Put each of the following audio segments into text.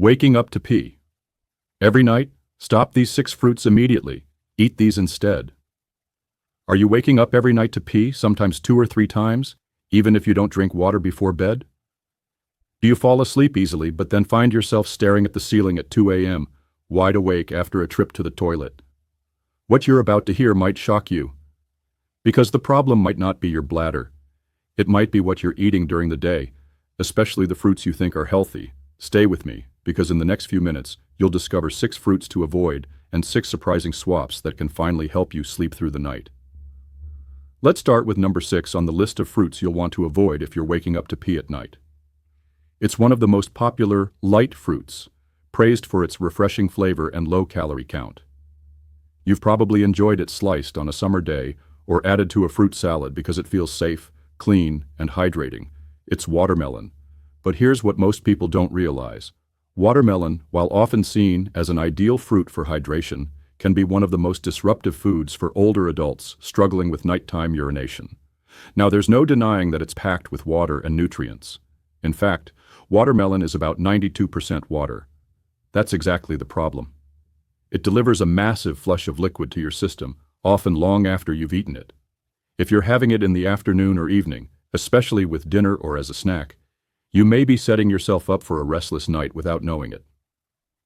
Waking up to pee. Every night, stop these 6 fruits immediately. Eat these instead. Are you waking up every night to pee, sometimes 2 or 3 times, even if you don't drink water before bed? Do you fall asleep easily but then find yourself staring at the ceiling at 2 a.m., wide awake after a trip to the toilet? What you're about to hear might shock you. Because the problem might not be your bladder. It might be what you're eating during the day, especially the fruits you think are healthy. Stay with me, because in the next few minutes, you'll discover 6 fruits to avoid and 6 surprising swaps that can finally help you sleep through the night. Let's start with number 6 on the list of fruits you'll want to avoid if you're waking up to pee at night. It's one of the most popular light fruits, praised for its refreshing flavor and low calorie count. You've probably enjoyed it sliced on a summer day or added to a fruit salad because it feels safe, clean, and hydrating. It's watermelon. But here's what most people don't realize. Watermelon, while often seen as an ideal fruit for hydration, can be one of the most disruptive foods for older adults struggling with nighttime urination. Now, there's no denying that it's packed with water and nutrients. In fact, watermelon is about 92% water. That's exactly the problem. It delivers a massive flush of liquid to your system, often long after you've eaten it. If you're having it in the afternoon or evening, especially with dinner or as a snack, you may be setting yourself up for a restless night without knowing it.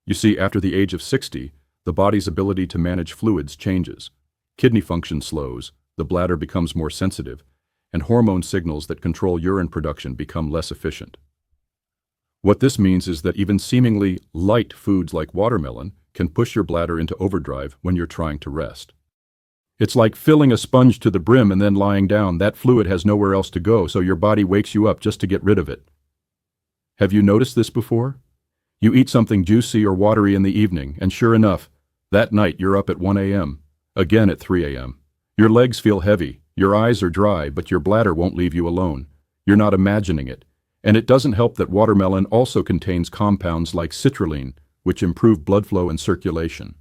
You see, after the age of 60, the body's ability to manage fluids changes. Kidney function slows, the bladder becomes more sensitive, and hormone signals that control urine production become less efficient. What this means is that even seemingly light foods like watermelon can push your bladder into overdrive when you're trying to rest. It's like filling a sponge to the brim and then lying down. That fluid has nowhere else to go, so your body wakes you up just to get rid of it. Have you noticed this before? You eat something juicy or watery in the evening, and sure enough, that night you're up at 1 a.m., again at 3 a.m. Your legs feel heavy, your eyes are dry, but your bladder won't leave you alone. You're not imagining it. And it doesn't help that watermelon also contains compounds like citrulline, which improve blood flow and circulation.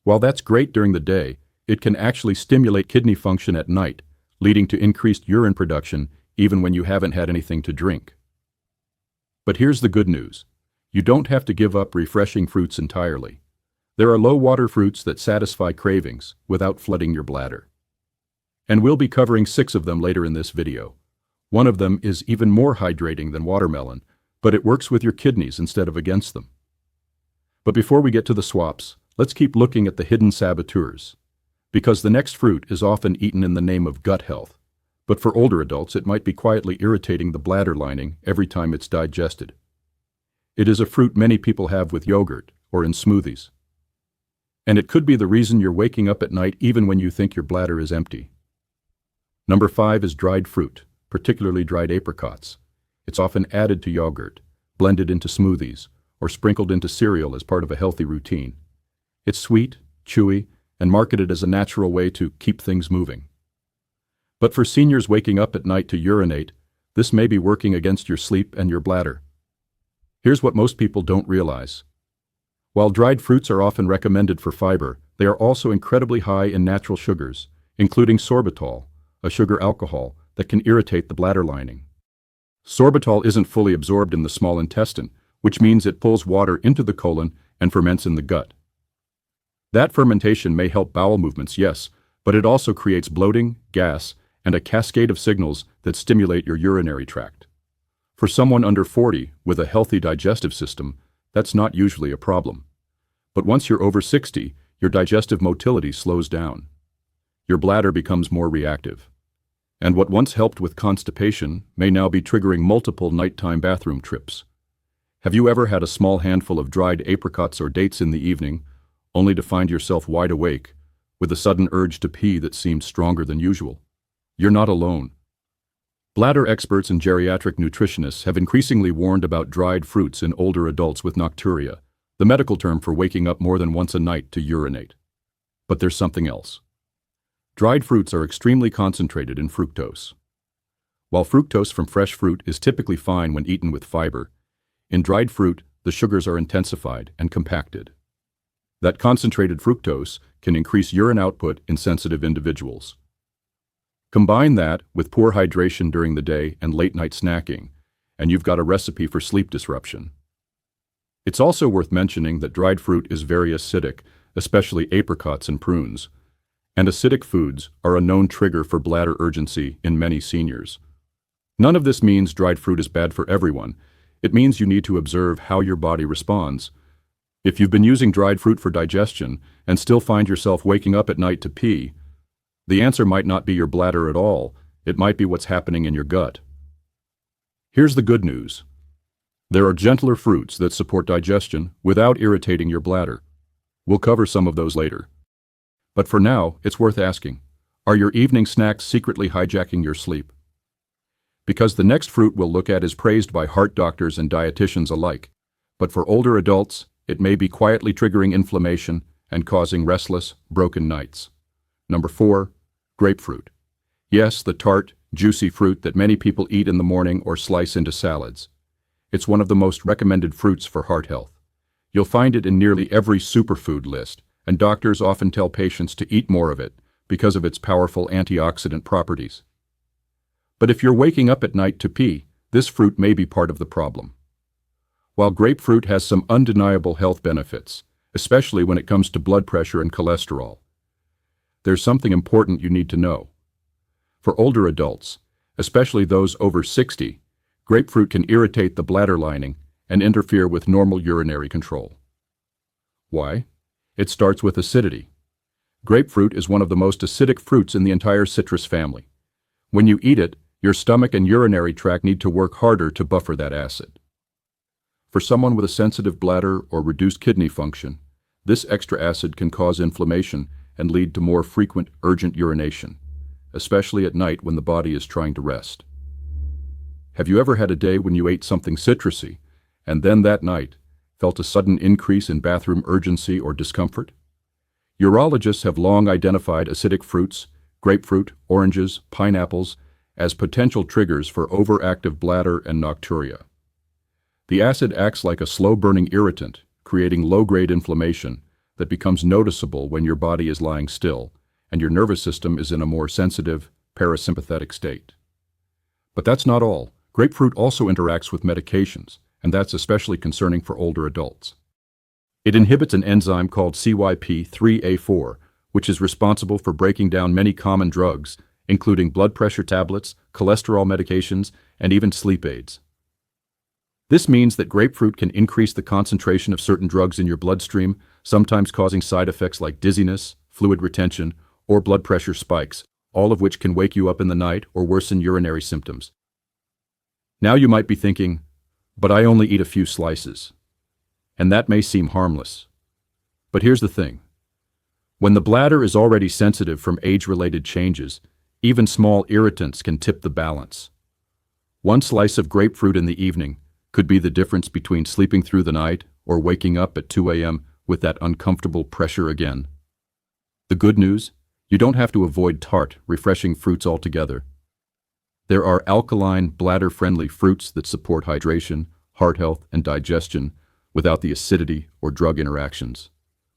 While that's great during the day, it can actually stimulate kidney function at night, leading to increased urine production even when you haven't had anything to drink. But here's the good news. You don't have to give up refreshing fruits entirely. There are low-water fruits that satisfy cravings without flooding your bladder. And we'll be covering 6 of them later in this video. One of them is even more hydrating than watermelon, but it works with your kidneys instead of against them. But before we get to the swaps, let's keep looking at the hidden saboteurs. Because the next fruit is often eaten in the name of gut health. But for older adults, it might be quietly irritating the bladder lining every time it's digested. It is a fruit many people have with yogurt or in smoothies. And it could be the reason you're waking up at night even when you think your bladder is empty. Number 5 is dried fruit, particularly dried apricots. It's often added to yogurt, blended into smoothies, or sprinkled into cereal as part of a healthy routine. It's sweet, chewy, and marketed as a natural way to keep things moving. But for seniors waking up at night to urinate, this may be working against your sleep and your bladder. Here's what most people don't realize. While dried fruits are often recommended for fiber, they are also incredibly high in natural sugars, including sorbitol, a sugar alcohol that can irritate the bladder lining. Sorbitol isn't fully absorbed in the small intestine, which means it pulls water into the colon and ferments in the gut. That fermentation may help bowel movements, yes, but it also creates bloating, gas, and a cascade of signals that stimulate your urinary tract. For someone under 40 with a healthy digestive system, that's not usually a problem. But once you're over 60, your digestive motility slows down. Your bladder becomes more reactive. And what once helped with constipation may now be triggering multiple nighttime bathroom trips. Have you ever had a small handful of dried apricots or dates in the evening, only to find yourself wide awake, with a sudden urge to pee that seemed stronger than usual? You're not alone. Bladder experts and geriatric nutritionists have increasingly warned about dried fruits in older adults with nocturia, the medical term for waking up more than once a night to urinate. But there's something else. Dried fruits are extremely concentrated in fructose. While fructose from fresh fruit is typically fine when eaten with fiber, in dried fruit, the sugars are intensified and compacted. That concentrated fructose can increase urine output in sensitive individuals. Combine that with poor hydration during the day and late-night snacking, and you've got a recipe for sleep disruption. It's also worth mentioning that dried fruit is very acidic, especially apricots and prunes. And acidic foods are a known trigger for bladder urgency in many seniors. None of this means dried fruit is bad for everyone. It means you need to observe how your body responds. If you've been using dried fruit for digestion and still find yourself waking up at night to pee, the answer might not be your bladder at all. It might be what's happening in your gut. Here's the good news. There are gentler fruits that support digestion without irritating your bladder. We'll cover some of those later. But for now, it's worth asking, are your evening snacks secretly hijacking your sleep? Because the next fruit we'll look at is praised by heart doctors and dietitians alike, but for older adults, it may be quietly triggering inflammation and causing restless, broken nights. Number 4, grapefruit. Yes, the tart, juicy fruit that many people eat in the morning or slice into salads. It's one of the most recommended fruits for heart health. You'll find it in nearly every superfood list, and doctors often tell patients to eat more of it because of its powerful antioxidant properties. But if you're waking up at night to pee, this fruit may be part of the problem. While grapefruit has some undeniable health benefits, especially when it comes to blood pressure and cholesterol, there's something important you need to know. For older adults, especially those over 60, grapefruit can irritate the bladder lining and interfere with normal urinary control. Why? It starts with acidity. Grapefruit is one of the most acidic fruits in the entire citrus family. When you eat it, your stomach and urinary tract need to work harder to buffer that acid. For someone with a sensitive bladder or reduced kidney function, this extra acid can cause inflammation and lead to more frequent urgent urination, especially at night when the body is trying to rest. Have you ever had a day when you ate something citrusy, and then that night felt a sudden increase in bathroom urgency or discomfort? Urologists have long identified acidic fruits, grapefruit, oranges, pineapples, as potential triggers for overactive bladder and nocturia. The acid acts like a slow-burning irritant, creating low-grade inflammation that becomes noticeable when your body is lying still and your nervous system is in a more sensitive, parasympathetic state. But that's not all. Grapefruit also interacts with medications, and that's especially concerning for older adults. It inhibits an enzyme called CYP3A4, which is responsible for breaking down many common drugs, including blood pressure tablets, cholesterol medications, and even sleep aids. This means that grapefruit can increase the concentration of certain drugs in your bloodstream, sometimes causing side effects like dizziness, fluid retention, or blood pressure spikes, all of which can wake you up in the night or worsen urinary symptoms. Now you might be thinking, but I only eat a few slices. And that may seem harmless. But here's the thing. When the bladder is already sensitive from age-related changes, even small irritants can tip the balance. One slice of grapefruit in the evening could be the difference between sleeping through the night or waking up at 2 a.m. with that uncomfortable pressure again. The good news? You don't have to avoid tart, refreshing fruits altogether. There are alkaline, bladder-friendly fruits that support hydration, heart health, and digestion without the acidity or drug interactions.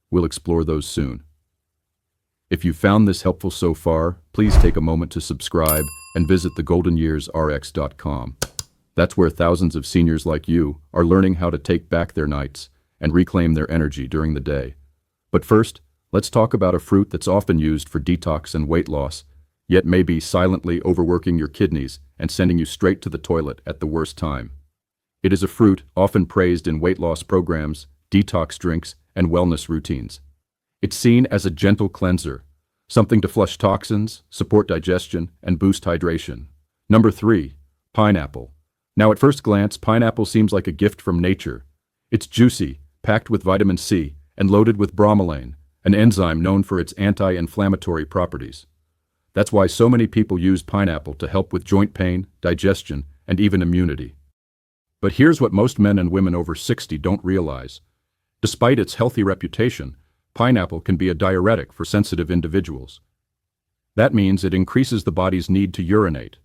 We'll explore those soon. If you found this helpful so far, please take a moment to subscribe and visit thegoldenyearsrx.com. That's where thousands of seniors like you are learning how to take back their nights and reclaim their energy during the day. But first, let's talk about a fruit that's often used for detox and weight loss, yet may be silently overworking your kidneys and sending you straight to the toilet at the worst time. It is a fruit often praised in weight loss programs, detox drinks, and wellness routines. It's seen as a gentle cleanser, something to flush toxins, support digestion, and boost hydration. Number 3, pineapple. Now at first glance, pineapple seems like a gift from nature. It's juicy, packed with vitamin C, and loaded with bromelain, an enzyme known for its anti-inflammatory properties. That's why so many people use pineapple to help with joint pain, digestion, and even immunity. But here's what most men and women over 60 don't realize. Despite its healthy reputation, pineapple can be a diuretic for sensitive individuals. That means it increases the body's need to urinate,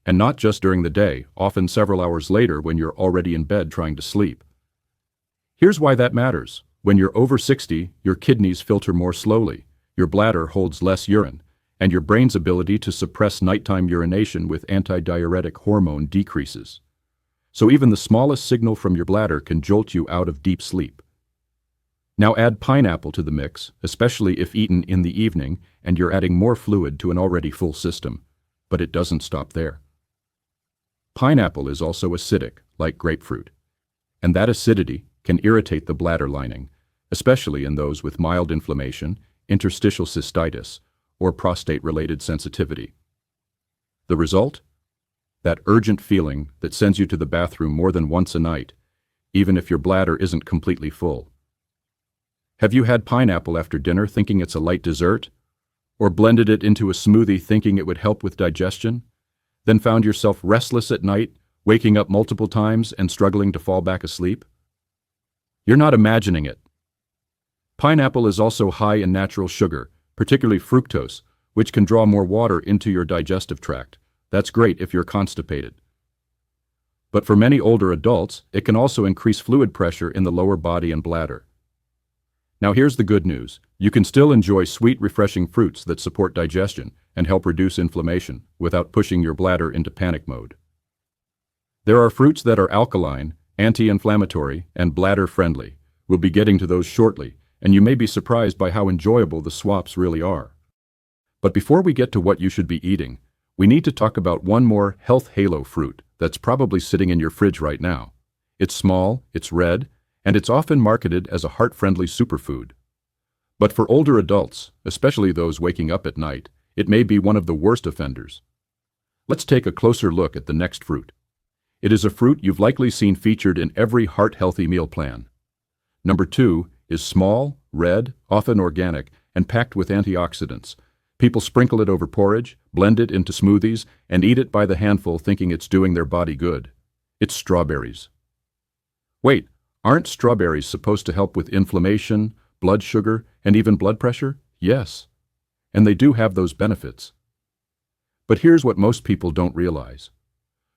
and not just during the day, often several hours later when you're already in bed trying to sleep. Here's why that matters. When you're over 60, your kidneys filter more slowly, your bladder holds less urine, and your brain's ability to suppress nighttime urination with antidiuretic hormone decreases. so even the smallest signal from your bladder can jolt you out of deep sleep. Now add pineapple to the mix, especially if eaten in the evening and you're adding more fluid to an already full system. But it doesn't stop there. Pineapple is also acidic, like grapefruit, and that acidity can irritate the bladder lining, especially in those with mild inflammation, interstitial cystitis, or prostate-related sensitivity. The result? That urgent feeling that sends you to the bathroom more than once a night, even if your bladder isn't completely full. Have you had pineapple after dinner thinking it's a light dessert? Or blended it into a smoothie thinking it would help with digestion? Then found yourself restless at night, waking up multiple times and struggling to fall back asleep? You're not imagining it. Pineapple is also high in natural sugar, particularly fructose, which can draw more water into your digestive tract. That's great if you're constipated. But for many older adults, it can also increase fluid pressure in the lower body and bladder. Now here's the good news. You can still enjoy sweet, refreshing fruits that support digestion and help reduce inflammation without pushing your bladder into panic mode. There are fruits that are alkaline, anti-inflammatory, and bladder-friendly. We'll be getting to those shortly, and you may be surprised by how enjoyable the swaps really are. But before we get to what you should be eating, we need to talk about one more health halo fruit that's probably sitting in your fridge right now. It's small, it's red, and it's often marketed as a heart-friendly superfood. But for older adults, especially those waking up at night, it may be one of the worst offenders. Let's take a closer look at the next fruit. It is a fruit you've likely seen featured in every heart-healthy meal plan. Number 2 is small, red, often organic, and packed with antioxidants. People sprinkle it over porridge, blend it into smoothies, and eat it by the handful thinking it's doing their body good. It's strawberries. Wait, aren't strawberries supposed to help with inflammation, blood sugar, and even blood pressure? Yes. And they do have those benefits. But here's what most people don't realize.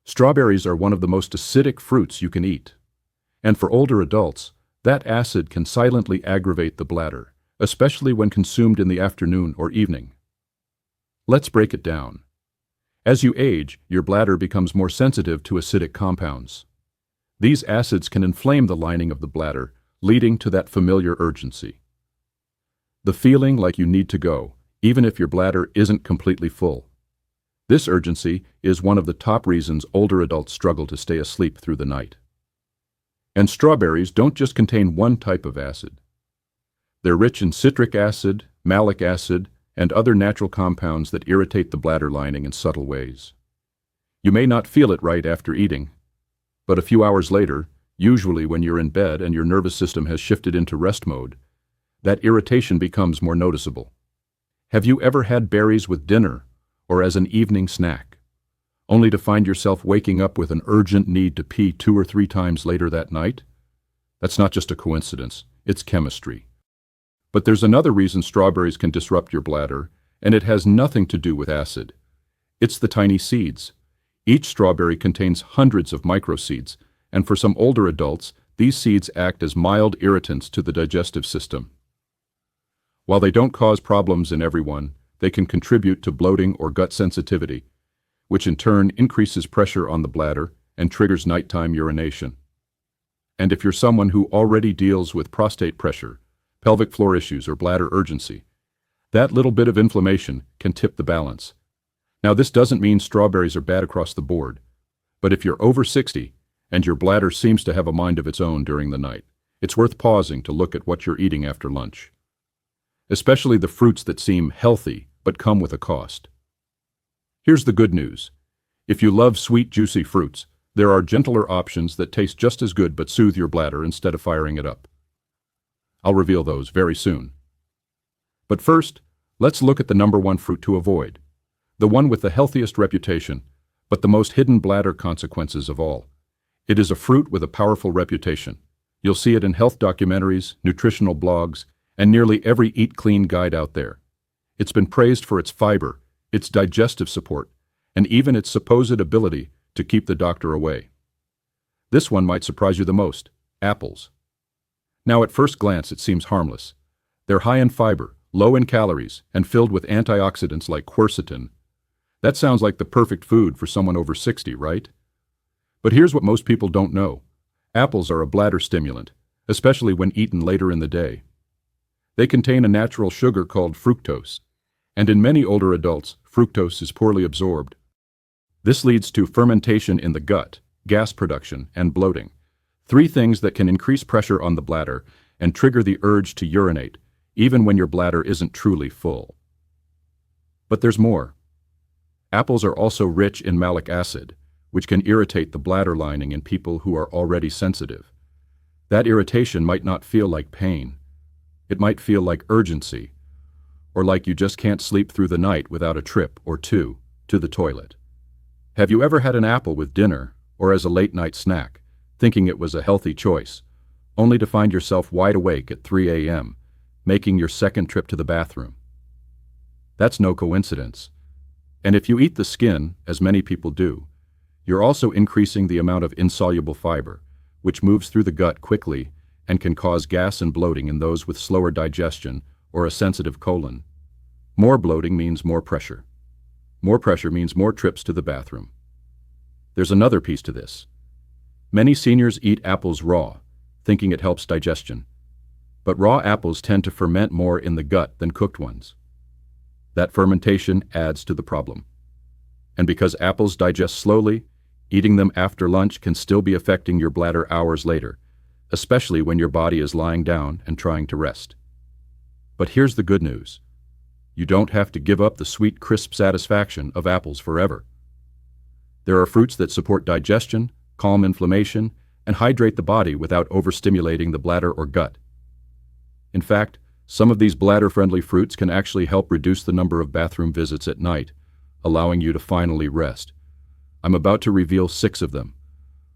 Strawberries are one of the most acidic fruits you can eat. And for older adults, that acid can silently aggravate the bladder, especially when consumed in the afternoon or evening. Let's break it down. As you age, your bladder becomes more sensitive to acidic compounds. These acids can inflame the lining of the bladder, leading to that familiar urgency. The feeling like you need to go, even if your bladder isn't completely full. This urgency is one of the top reasons older adults struggle to stay asleep through the night. And strawberries don't just contain one type of acid. They're rich in citric acid, malic acid, and other natural compounds that irritate the bladder lining in subtle ways. You may not feel it right after eating, but a few hours later, usually when you're in bed and your nervous system has shifted into rest mode, that irritation becomes more noticeable. Have you ever had berries with dinner or as an evening snack, only to find yourself waking up with an urgent need to pee 2 or 3 times later that night? That's not just a coincidence, it's chemistry. But there's another reason strawberries can disrupt your bladder, and it has nothing to do with acid. It's the tiny seeds. Each strawberry contains hundreds of microseeds, and for some older adults, these seeds act as mild irritants to the digestive system. While they don't cause problems in everyone, they can contribute to bloating or gut sensitivity, which in turn increases pressure on the bladder and triggers nighttime urination. And if you're someone who already deals with prostate pressure, pelvic floor issues, or bladder urgency, that little bit of inflammation can tip the balance. Now, this doesn't mean strawberries are bad across the board, but if you're over 60 and your bladder seems to have a mind of its own during the night, it's worth pausing to look at what you're eating after lunch. Especially the fruits that seem healthy but come with a cost. Here's the good news. If you love sweet, juicy fruits, there are gentler options that taste just as good but soothe your bladder instead of firing it up. I'll reveal those very soon. But first, let's look at the number 1 fruit to avoid. The one with the healthiest reputation, but the most hidden bladder consequences of all. It is a fruit with a powerful reputation. You'll see it in health documentaries, nutritional blogs, and nearly every eat clean guide out there. It's been praised for its fiber, its digestive support, and even its supposed ability to keep the doctor away. This one might surprise you the most: apples. Now, at first glance, it seems harmless. They're high in fiber, low in calories, and filled with antioxidants like quercetin. That sounds like the perfect food for someone over 60, right? But here's what most people don't know. Apples are a bladder stimulant, especially when eaten later in the day. They contain a natural sugar called fructose, and in many older adults, fructose is poorly absorbed. This leads to fermentation in the gut, gas production, and bloating, three things that can increase pressure on the bladder and trigger the urge to urinate, even when your bladder isn't truly full. But there's more. Apples are also rich in malic acid, which can irritate the bladder lining in people who are already sensitive. That irritation might not feel like pain. It might feel like urgency, or like you just can't sleep through the night without a trip or two to the toilet. Have you ever had an apple with dinner or as a late-night snack, thinking it was a healthy choice, only to find yourself wide awake at 3 a.m., making your second trip to the bathroom? That's no coincidence. And if you eat the skin, as many people do, you're also increasing the amount of insoluble fiber, which moves through the gut quickly and can cause gas and bloating in those with slower digestion or a sensitive colon. More bloating means more pressure. More pressure means more trips to the bathroom. There's another piece to this. Many seniors eat apples raw, thinking it helps digestion. But raw apples tend to ferment more in the gut than cooked ones. That fermentation adds to the problem. And because apples digest slowly, eating them after lunch can still be affecting your bladder hours later, especially when your body is lying down and trying to rest. But here's the good news. You don't have to give up the sweet, crisp satisfaction of apples forever. There are fruits that support digestion, calm inflammation, and hydrate the body without overstimulating the bladder or gut. In fact, some of these bladder-friendly fruits can actually help reduce the number of bathroom visits at night, allowing you to finally rest. I'm about to reveal 6 of them.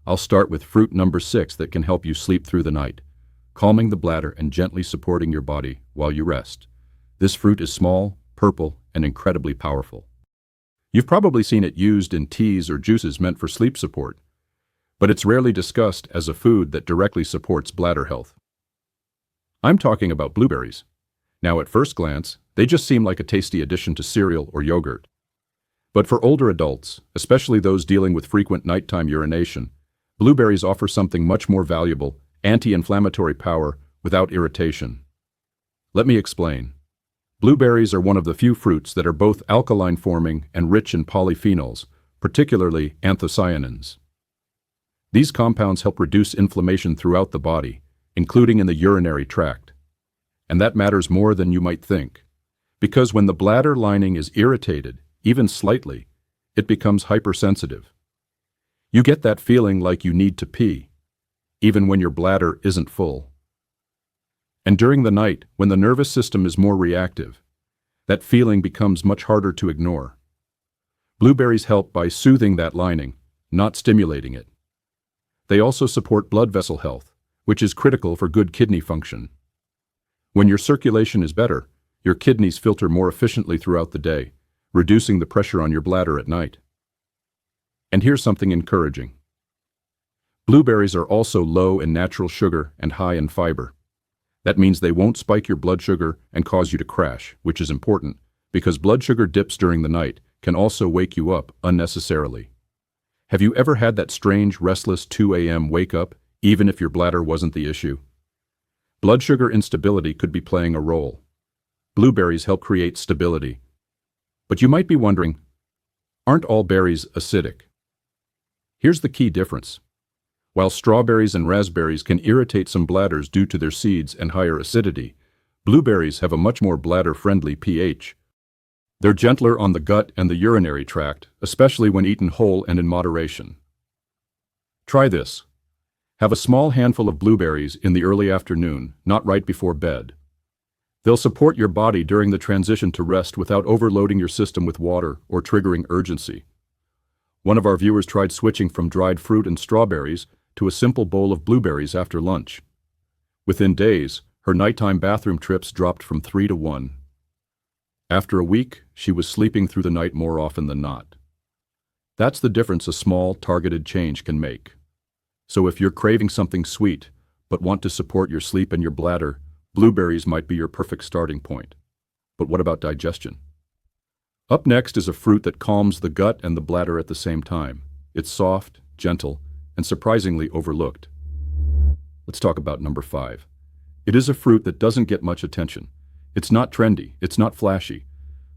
I'll start with fruit number 6 that can help you sleep through the night, calming the bladder and gently supporting your body while you rest. This fruit is small, purple, and incredibly powerful. You've probably seen it used in teas or juices meant for sleep support, but it's rarely discussed as a food that directly supports bladder health. I'm talking about blueberries. Now, at first glance, they just seem like a tasty addition to cereal or yogurt. But for older adults, especially those dealing with frequent nighttime urination, blueberries offer something much more valuable: anti-inflammatory power without irritation. Let me explain. Blueberries are one of the few fruits that are both alkaline-forming and rich in polyphenols, particularly anthocyanins. These compounds help reduce inflammation throughout the body, including in the urinary tract. And that matters more than you might think, because when the bladder lining is irritated, even slightly, it becomes hypersensitive. You get that feeling like you need to pee, even when your bladder isn't full. And during the night, when the nervous system is more reactive, that feeling becomes much harder to ignore. Blueberries help by soothing that lining, not stimulating it. They also support blood vessel health, which is critical for good kidney function. When your circulation is better, your kidneys filter more efficiently throughout the day, reducing the pressure on your bladder at night. And here's something encouraging. Blueberries are also low in natural sugar and high in fiber. That means they won't spike your blood sugar and cause you to crash, which is important, because blood sugar dips during the night can also wake you up unnecessarily. Have you ever had that strange, restless 2 a.m. wake-up, even if your bladder wasn't the issue? Blood sugar instability could be playing a role. Blueberries help create stability. But you might be wondering, aren't all berries acidic? Here's the key difference. While strawberries and raspberries can irritate some bladders due to their seeds and higher acidity, blueberries have a much more bladder-friendly pH. They're gentler on the gut and the urinary tract, especially when eaten whole and in moderation. Try this. Have a small handful of blueberries in the early afternoon, not right before bed. They'll support your body during the transition to rest without overloading your system with water or triggering urgency. One of our viewers tried switching from dried fruit and strawberries to a simple bowl of blueberries after lunch. Within days, her nighttime bathroom trips dropped from 3 to 1. After a week, she was sleeping through the night more often than not. That's the difference a small, targeted change can make. So if you're craving something sweet, but want to support your sleep and your bladder, blueberries might be your perfect starting point. But what about digestion? Up next is a fruit that calms the gut and the bladder at the same time. It's soft, gentle, and surprisingly overlooked. Let's talk about number 5. It is a fruit that doesn't get much attention. It's not trendy, it's not flashy.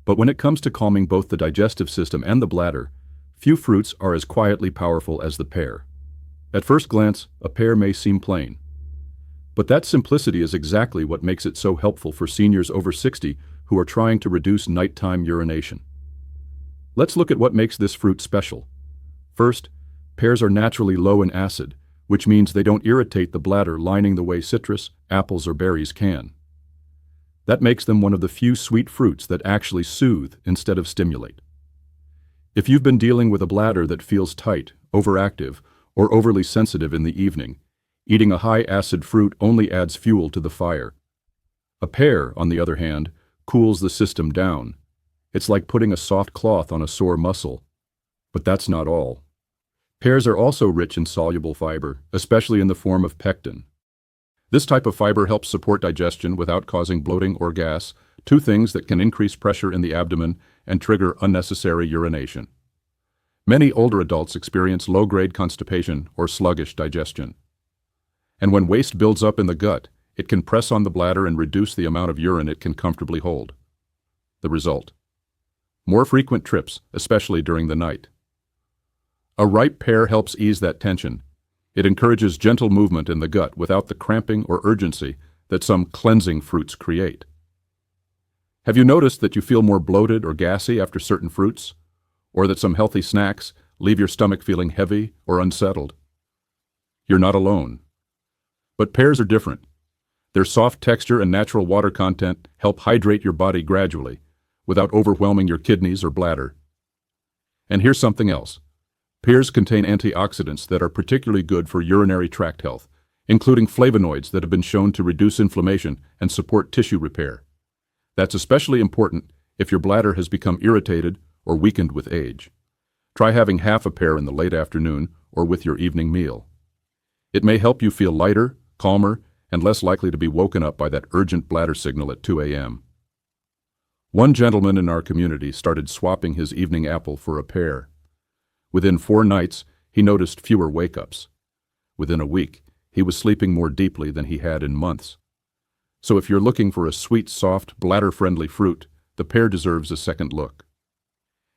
But when it comes to calming both the digestive system and the bladder, few fruits are as quietly powerful as the pear. At first glance, a pear may seem plain. But that simplicity is exactly what makes it so helpful for seniors over 60 who are trying to reduce nighttime urination. Let's look at what makes this fruit special. First, pears are naturally low in acid, which means they don't irritate the bladder lining the way citrus, apples, or berries can. That makes them one of the few sweet fruits that actually soothe instead of stimulate. If you've been dealing with a bladder that feels tight, overactive, or overly sensitive in the evening, eating a high-acid fruit only adds fuel to the fire. A pear, on the other hand, cools the system down. It's like putting a soft cloth on a sore muscle. But that's not all. Pears are also rich in soluble fiber, especially in the form of pectin. This type of fiber helps support digestion without causing bloating or gas, two things that can increase pressure in the abdomen and trigger unnecessary urination. Many older adults experience low-grade constipation or sluggish digestion. And when waste builds up in the gut, it can press on the bladder and reduce the amount of urine it can comfortably hold. The result: more frequent trips, especially during the night. A ripe pear helps ease that tension. It encourages gentle movement in the gut without the cramping or urgency that some cleansing fruits create. Have you noticed that you feel more bloated or gassy after certain fruits? Or that some healthy snacks leave your stomach feeling heavy or unsettled? You're not alone. But pears are different. Their soft texture and natural water content help hydrate your body gradually, without overwhelming your kidneys or bladder. And here's something else. Pears contain antioxidants that are particularly good for urinary tract health, including flavonoids that have been shown to reduce inflammation and support tissue repair. That's especially important if your bladder has become irritated or weakened with age. Try having half a pear in the late afternoon or with your evening meal. It may help you feel lighter, calmer, and less likely to be woken up by that urgent bladder signal at 2 a.m. One gentleman in our community started swapping his evening apple for a pear. Within 4 nights, he noticed fewer wake-ups. Within a week, he was sleeping more deeply than he had in months. So if you're looking for a sweet, soft, bladder-friendly fruit, the pear deserves a second look.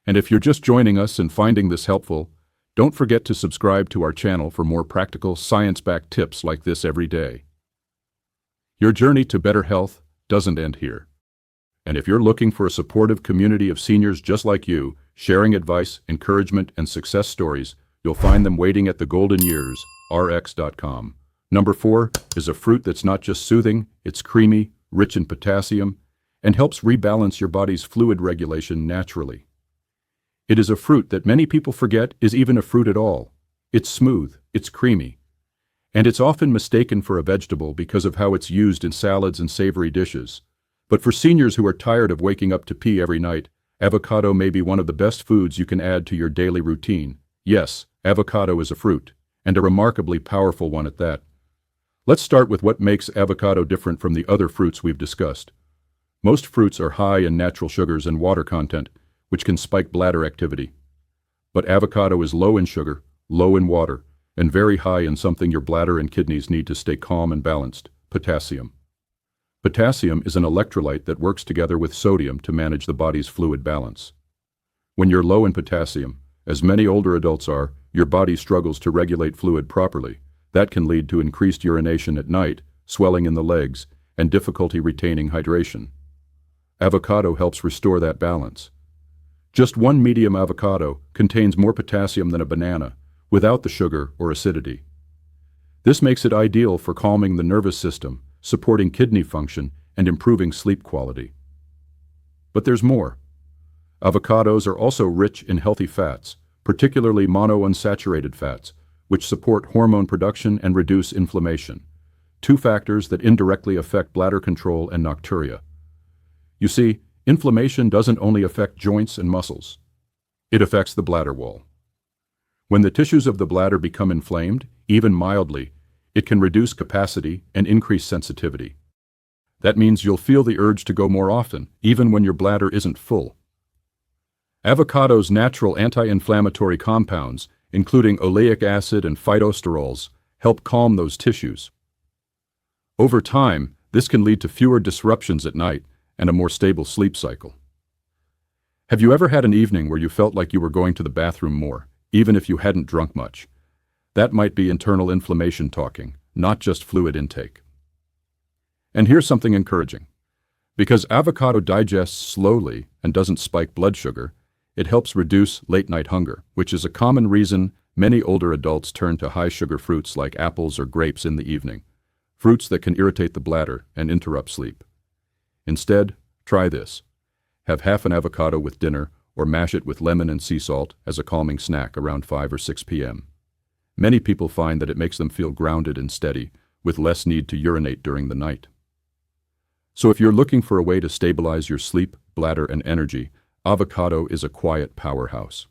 And if you're just joining us and finding this helpful, don't forget to subscribe to our channel for more practical, science-backed tips like this every day. Your journey to better health doesn't end here. And if you're looking for a supportive community of seniors just like you, sharing advice, encouragement, and success stories, you'll find them waiting at the Golden Years, rx.com. Number 4 is a fruit that's not just soothing, it's creamy, rich in potassium, and helps rebalance your body's fluid regulation naturally. It is a fruit that many people forget is even a fruit at all. It's smooth, it's creamy, and it's often mistaken for a vegetable because of how it's used in salads and savory dishes. But for seniors who are tired of waking up to pee every night, avocado may be one of the best foods you can add to your daily routine. Yes, avocado is a fruit, and a remarkably powerful one at that. Let's start with what makes avocado different from the other fruits we've discussed. Most fruits are high in natural sugars and water content, which can spike bladder activity. But avocado is low in sugar, low in water, and very high in something your bladder and kidneys need to stay calm and balanced: potassium. Potassium is an electrolyte that works together with sodium to manage the body's fluid balance. When you're low in potassium, as many older adults are, your body struggles to regulate fluid properly. That can lead to increased urination at night, swelling in the legs, and difficulty retaining hydration. Avocado helps restore that balance. Just one medium avocado contains more potassium than a banana, without the sugar or acidity. This makes it ideal for calming the nervous system, supporting kidney function, and improving sleep quality. But there's more. Avocados are also rich in healthy fats, particularly monounsaturated fats, which support hormone production and reduce inflammation, 2 factors that indirectly affect bladder control and nocturia. You see, inflammation doesn't only affect joints and muscles. It affects the bladder wall. When the tissues of the bladder become inflamed, even mildly, it can reduce capacity and increase sensitivity. That means you'll feel the urge to go more often, even when your bladder isn't full. Avocado's natural anti-inflammatory compounds including oleic acid and phytosterols, help calm those tissues. Over time, this can lead to fewer disruptions at night and a more stable sleep cycle. Have you ever had an evening where you felt like you were going to the bathroom more, even if you hadn't drunk much? That might be internal inflammation talking, not just fluid intake. And here's something encouraging. Because avocado digests slowly and doesn't spike blood sugar, it helps reduce late-night hunger, which is a common reason many older adults turn to high-sugar fruits like apples or grapes in the evening, fruits that can irritate the bladder and interrupt sleep. Instead, try this. Have half an avocado with dinner or mash it with lemon and sea salt as a calming snack around 5 or 6 p.m. Many people find that it makes them feel grounded and steady, with less need to urinate during the night. So if you're looking for a way to stabilize your sleep, bladder, and energy, avocado is a quiet powerhouse.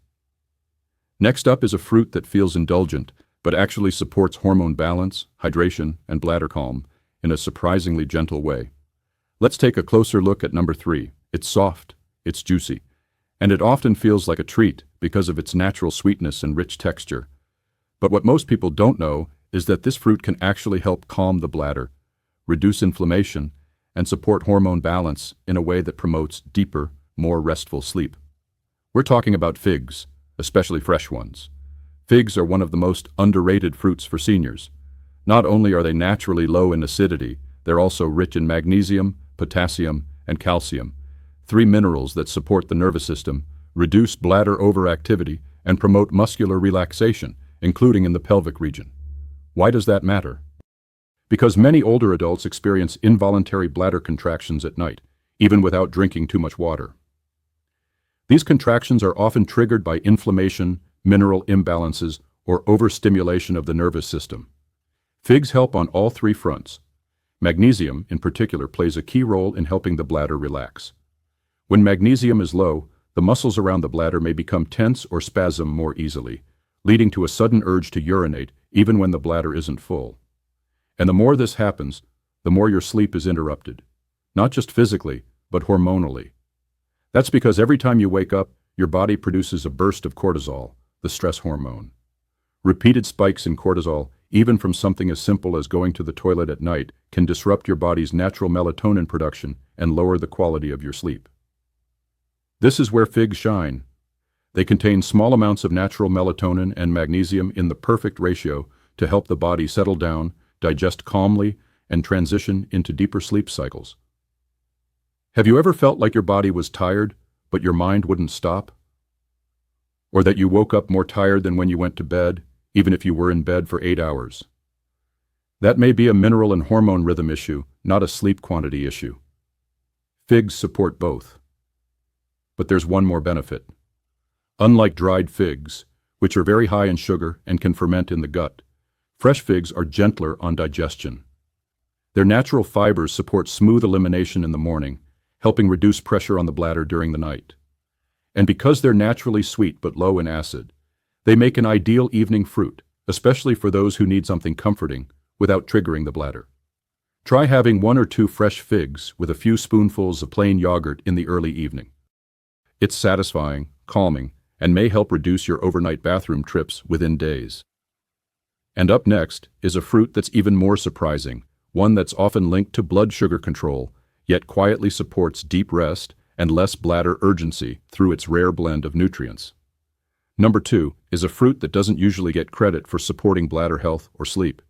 Next up is a fruit that feels indulgent, but actually supports hormone balance, hydration, and bladder calm in a surprisingly gentle way. Let's take a closer look at number 3. It's soft, it's juicy, and it often feels like a treat because of its natural sweetness and rich texture. But what most people don't know is that this fruit can actually help calm the bladder, reduce inflammation, and support hormone balance in a way that promotes deeper, more restful sleep. We're talking about figs, especially fresh ones. Figs are one of the most underrated fruits for seniors. Not only are they naturally low in acidity, they're also rich in magnesium, potassium, and calcium, 3 minerals that support the nervous system, reduce bladder overactivity, and promote muscular relaxation, including in the pelvic region. Why does that matter? Because many older adults experience involuntary bladder contractions at night, even without drinking too much water. These contractions are often triggered by inflammation, mineral imbalances, or overstimulation of the nervous system. Figs help on all 3 fronts. Magnesium, in particular, plays a key role in helping the bladder relax. When magnesium is low, the muscles around the bladder may become tense or spasm more easily, leading to a sudden urge to urinate even when the bladder isn't full. And the more this happens, the more your sleep is interrupted, not just physically, but hormonally. That's because every time you wake up, your body produces a burst of cortisol, the stress hormone. Repeated spikes in cortisol, even from something as simple as going to the toilet at night, can disrupt your body's natural melatonin production and lower the quality of your sleep. This is where figs shine. They contain small amounts of natural melatonin and magnesium in the perfect ratio to help the body settle down, digest calmly, and transition into deeper sleep cycles. Have you ever felt like your body was tired, but your mind wouldn't stop? Or that you woke up more tired than when you went to bed, even if you were in bed for 8 hours? That may be a mineral and hormone rhythm issue, not a sleep quantity issue. Figs support both. But there's one more benefit. Unlike dried figs, which are very high in sugar and can ferment in the gut, fresh figs are gentler on digestion. Their natural fibers support smooth elimination in the morning, helping reduce pressure on the bladder during the night. And because they're naturally sweet but low in acid, they make an ideal evening fruit, especially for those who need something comforting without triggering the bladder. Try having 1 or 2 fresh figs with a few spoonfuls of plain yogurt in the early evening. It's satisfying, calming, and may help reduce your overnight bathroom trips within days. And up next is a fruit that's even more surprising, one that's often linked to blood sugar control, yet quietly supports deep rest and less bladder urgency through its rare blend of nutrients. Number 2 is a fruit that doesn't usually get credit for supporting bladder health or sleep.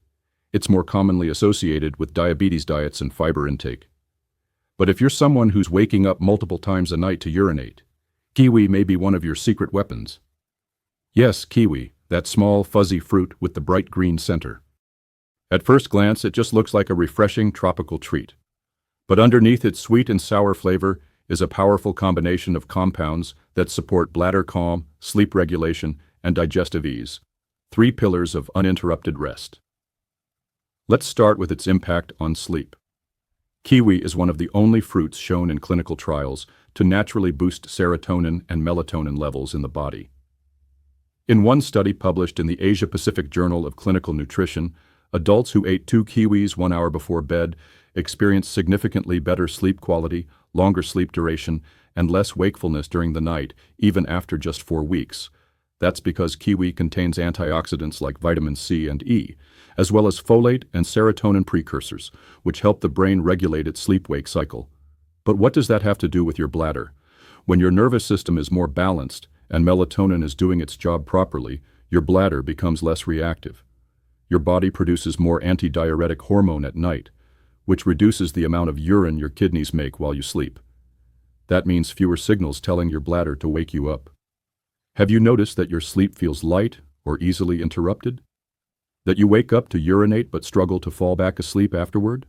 It's more commonly associated with diabetes diets and fiber intake. But if you're someone who's waking up multiple times a night to urinate, kiwi may be one of your secret weapons. Yes, kiwi, that small, fuzzy fruit with the bright green center. At first glance, it just looks like a refreshing tropical treat. But underneath its sweet and sour flavor is a powerful combination of compounds that support bladder calm, sleep regulation, and digestive ease, 3 pillars of uninterrupted rest. Let's start with its impact on sleep. Kiwi is one of the only fruits shown in clinical trials to naturally boost serotonin and melatonin levels in the body. In one study published in the Asia-Pacific Journal of Clinical Nutrition, adults who ate 2 kiwis 1 hour before bed experienced significantly better sleep quality, longer sleep duration, and less wakefulness during the night, even after just 4 weeks. That's because kiwi contains antioxidants like vitamin C and E, as well as folate and serotonin precursors, which help the brain regulate its sleep-wake cycle. But what does that have to do with your bladder? When your nervous system is more balanced and melatonin is doing its job properly, your bladder becomes less reactive. Your body produces more antidiuretic hormone at night, which reduces the amount of urine your kidneys make while you sleep. That means fewer signals telling your bladder to wake you up. Have you noticed that your sleep feels light or easily interrupted? That you wake up to urinate but struggle to fall back asleep afterward?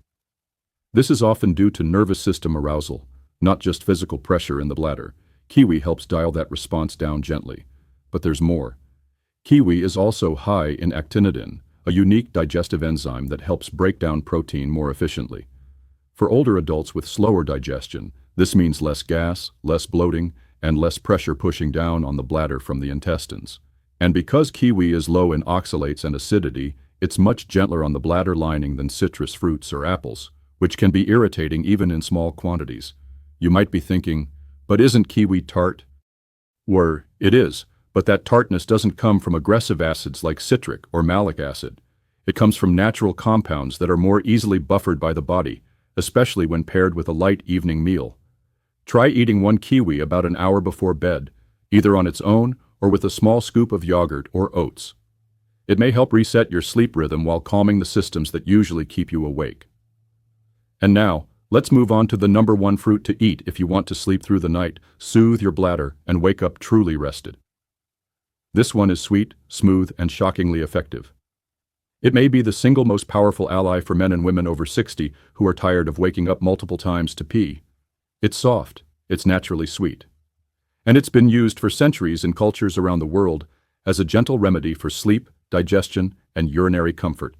This is often due to nervous system arousal, not just physical pressure in the bladder. Kiwi helps dial that response down gently. But there's more. Kiwi is also high in actinidin, a unique digestive enzyme that helps break down protein more efficiently. For older adults with slower digestion, this means less gas, less bloating, and less pressure pushing down on the bladder from the intestines. And because kiwi is low in oxalates and acidity, it's much gentler on the bladder lining than citrus fruits or apples, which can be irritating even in small quantities. You might be thinking, but isn't kiwi tart? It is, but that tartness doesn't come from aggressive acids like citric or malic acid. It comes from natural compounds that are more easily buffered by the body, especially when paired with a light evening meal. Try eating one kiwi about an hour before bed, either on its own or with a small scoop of yogurt or oats. It may help reset your sleep rhythm while calming the systems that usually keep you awake. And now, let's move on to the number one fruit to eat if you want to sleep through the night, soothe your bladder, and wake up truly rested. This one is sweet, smooth, and shockingly effective. It may be the single most powerful ally for men and women over 60 who are tired of waking up multiple times to pee. It's soft, it's naturally sweet. And it's been used for centuries in cultures around the world as a gentle remedy for sleep, digestion, and urinary comfort.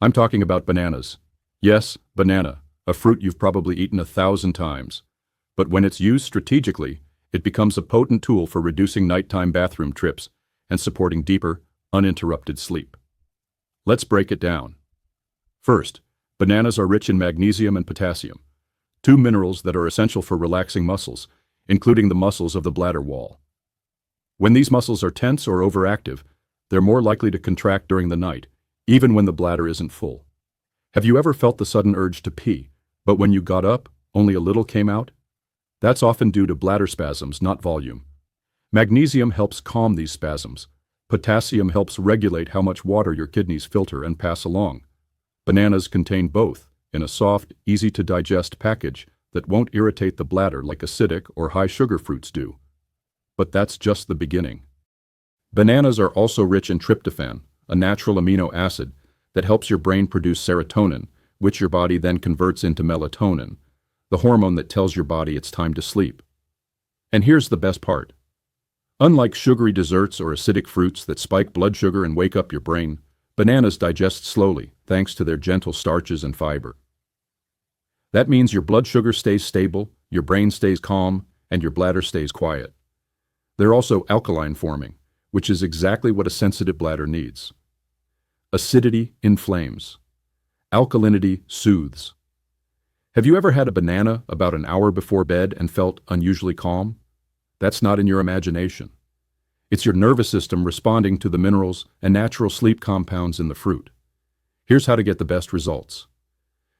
I'm talking about bananas. Yes, banana, a fruit you've probably eaten 1,000 times. But when it's used strategically, it becomes a potent tool for reducing nighttime bathroom trips and supporting deeper, uninterrupted sleep. Let's break it down. First, bananas are rich in magnesium and potassium, two minerals that are essential for relaxing muscles, including the muscles of the bladder wall. When these muscles are tense or overactive, they're more likely to contract during the night, even when the bladder isn't full. Have you ever felt the sudden urge to pee, but when you got up, only a little came out? That's often due to bladder spasms, not volume. Magnesium helps calm these spasms. Potassium helps regulate how much water your kidneys filter and pass along. Bananas contain both, in a soft, easy-to-digest package that won't irritate the bladder like acidic or high-sugar fruits do. But that's just the beginning. Bananas are also rich in tryptophan, a natural amino acid that helps your brain produce serotonin, which your body then converts into melatonin, the hormone that tells your body it's time to sleep. And here's the best part. Unlike sugary desserts or acidic fruits that spike blood sugar and wake up your brain, bananas digest slowly thanks to their gentle starches and fiber. That means your blood sugar stays stable, your brain stays calm, and your bladder stays quiet. They're also alkaline forming, which is exactly what a sensitive bladder needs. Acidity inflames. Alkalinity soothes. Have you ever had a banana about an hour before bed and felt unusually calm? That's not in your imagination. It's your nervous system responding to the minerals and natural sleep compounds in the fruit. Here's how to get the best results.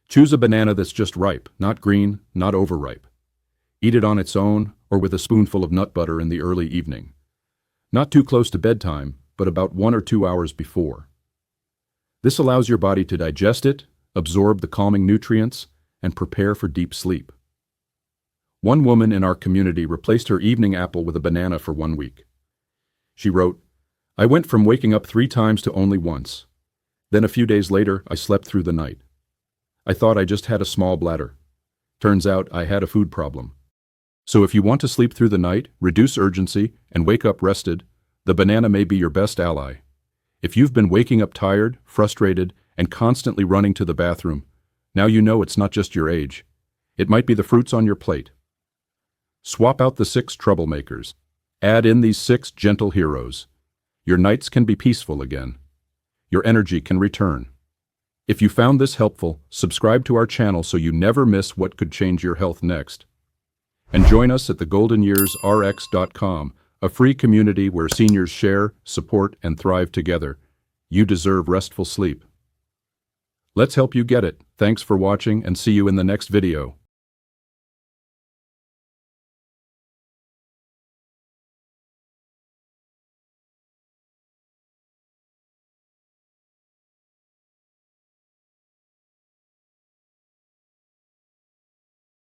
Choose a banana that's just ripe, not green, not overripe. Eat it on its own or with a spoonful of nut butter in the early evening. Not too close to bedtime, but about 1 or 2 hours before. This allows your body to digest it, absorb the calming nutrients, and prepare for deep sleep. One woman in our community replaced her evening apple with a banana for 1 week. She wrote, "I went from waking up 3 times to only once. Then a few days later, I slept through the night. I thought I just had a small bladder. Turns out I had a food problem." So if you want to sleep through the night, reduce urgency, and wake up rested, the banana may be your best ally. If you've been waking up tired, frustrated, and constantly running to the bathroom, now you know it's not just your age. It might be the fruits on your plate. Swap out the 6 troublemakers. Add in these 6 gentle heroes. Your nights can be peaceful again. Your energy can return. If you found this helpful, subscribe to our channel so you never miss what could change your health next. And join us at thegoldenyearsrx.com, a free community where seniors share, support, and thrive together. You deserve restful sleep. Let's help you get it. Thanks for watching and see you in the next video.